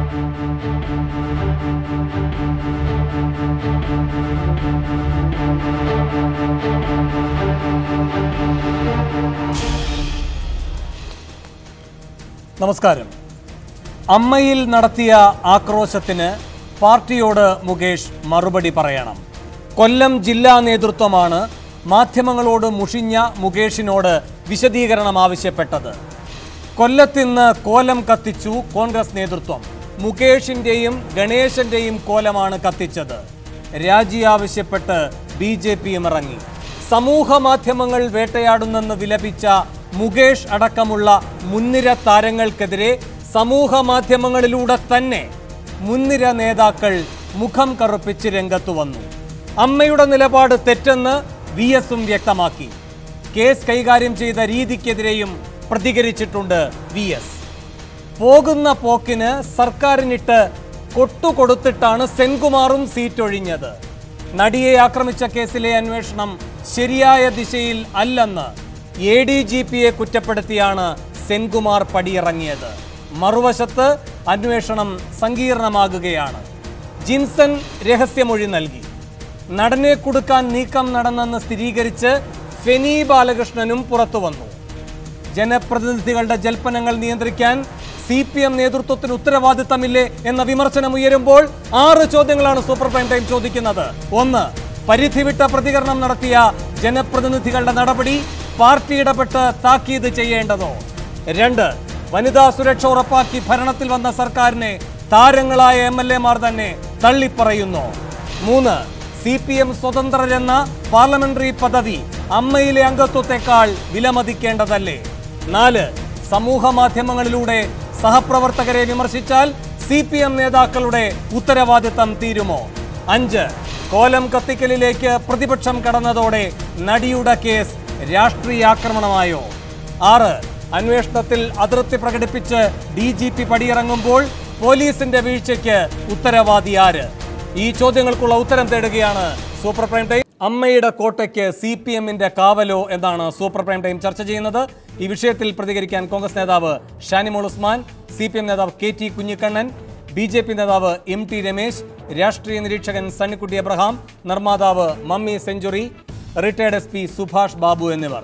നമസ്കാരം. അമ്മയിൽ നടത്തിയ ആക്രോശത്തിന് പാർട്ടിയോട് മുകേഷ് മറുപടി പറയണം. കൊല്ലം ജില്ലാ നേതൃത്വമാണ് മാധ്യമങ്ങളോട് മുഷിഞ്ഞ മുകേഷിനോട് വിശദീകരണം ആവശ്യപ്പെട്ടത്. കൊല്ലത്തിന്ന് കോലം കത്തിച്ചു കോൺഗ്രസ് നേതൃത്വം. മുകേഷിന്റെയും ഗണേശന്റെയും കോലമാണ് കത്തിച്ചത്. രാജി ആവശ്യപ്പെട്ട് BJPയും ഇറങ്ങി. സമൂഹ മാധ്യമങ്ങൾ വേട്ടയാടുന്നെന്ന് വിലപിച്ച മുകേഷ് അടക്കമുള്ള മുൻനിര താരങ്ങൾക്കെതിരെ സമൂഹ മാധ്യമങ്ങളിലൂടെ തന്നെ മുൻനിര നേതാക്കൾ മുഖം കറുപ്പിച്ച് രംഗത്തു വന്നു. അമ്മയുടെ നിലപാട് തെറ്റെന്ന് VSും വ്യക്തമാക്കി. കേസ് കൈകാര്യം ചെയ്ത രീതിക്കെതിരെയും പ്രതികരിച്ചിട്ടുണ്ട് VS. പോകുന്ന പോക്കിന് സർക്കാരിനിട്ട് കൊട്ടുകൊടുത്തിട്ടാണ് സെൻകുമാറും സീറ്റൊഴിഞ്ഞത്. നടിയെ ആക്രമിച്ച കേസിലെ അന്വേഷണം ശരിയായ ദിശയിൽ അല്ലെന്ന് ADGPയെ കുറ്റപ്പെടുത്തിയാണ് സെൻകുമാർ പടിയിറങ്ങിയത്. മറുവശത്ത് അന്വേഷണം സങ്കീർണമാകുകയാണ്. ജിൻസൺ രഹസ്യമൊഴി നൽകി. നടനെ കൊടുക്കാൻ നീക്കം നടന്നെന്ന് സ്ഥിരീകരിച്ച് ഫെനി ബാലകൃഷ്ണനും പുറത്തു വന്നു. ജനപ്രതിനിധികളുടെ ജൽപ്പനങ്ങൾ നിയന്ത്രിക്കാൻ CPM നേതൃത്വത്തിന് ഉത്തരവാദിത്തമില്ലേ എന്ന വിമർശനം ഉയരുമ്പോൾ 6 ചോദ്യങ്ങളാണ് സൂപ്പർ പ്രൈം ടൈം ചോദിക്കുന്നത്. 1. പരിധിവിട്ട പ്രതികരണം നടത്തിയ ജനപ്രതിനിധികളുടെ നടപടി പാർട്ടി ഇടപെട്ട് താക്കീത് ചെയ്യേണ്ടതോ? 2. വനിതാ സുരക്ഷ ഉറപ്പാക്കി ഭരണത്തിൽ വന്ന സർക്കാരിനെ താരങ്ങളായ MLA മാർ തന്നെ തള്ളിപ്പറയുന്നു. 3. CPM സ്വതന്ത്രരെന്ന പാർലമെന്ററി പദവി അമ്മയിലെ അംഗത്വത്തെക്കാൾ വിലമതിക്കേണ്ടതല്ലേ? 4. സമൂഹ മാധ്യമങ്ങളിലൂടെ സഹപ്രവർത്തകരെ വിമർശിച്ചാൽ CPM നേതാക്കളുടെ ഉത്തരവാദിത്തം തീരുമോ? 5. കോലം കത്തിക്കലിലേക്ക് പ്രതിപക്ഷം കടന്നതോടെ നടിയുടെ കേസ് രാഷ്ട്രീയ ആക്രമണമായോ? 6. അന്വേഷണത്തിൽ അതൃപ്തി പ്രകടിപ്പിച്ച് DGP പടിയിറങ്ങുമ്പോൾ പോലീസിന്റെ വീഴ്ചയ്ക്ക് ഉത്തരവാദി ആര്? ഈ ചോദ്യങ്ങൾക്കുള്ള ഉത്തരം തേടുകയാണ് സൂപ്പർ പ്രൈം ടൈം. അമ്മയുടെ കോട്ടയ്ക്ക് CPMന്റെ കാവലോ എന്നാണ് സൂപ്പർ പ്രൈം ടൈം ചർച്ച ചെയ്യുന്നത്. ഈ വിഷയത്തിൽ പ്രതികരിക്കാൻ കോൺഗ്രസ് നേതാവ് ഷാനിമോൾ ഉസ്മാൻ, CPM നേതാവ് KT കുഞ്ഞിക്കണ്ണൻ, BJP നേതാവ് MT രമേശ്, രാഷ്ട്രീയ നിരീക്ഷകൻ സണ്ണിക്കുട്ടി എബ്രഹാം, നിർമ്മാതാവ് mummy century, retired SP Subhash Babu എന്നിവർ.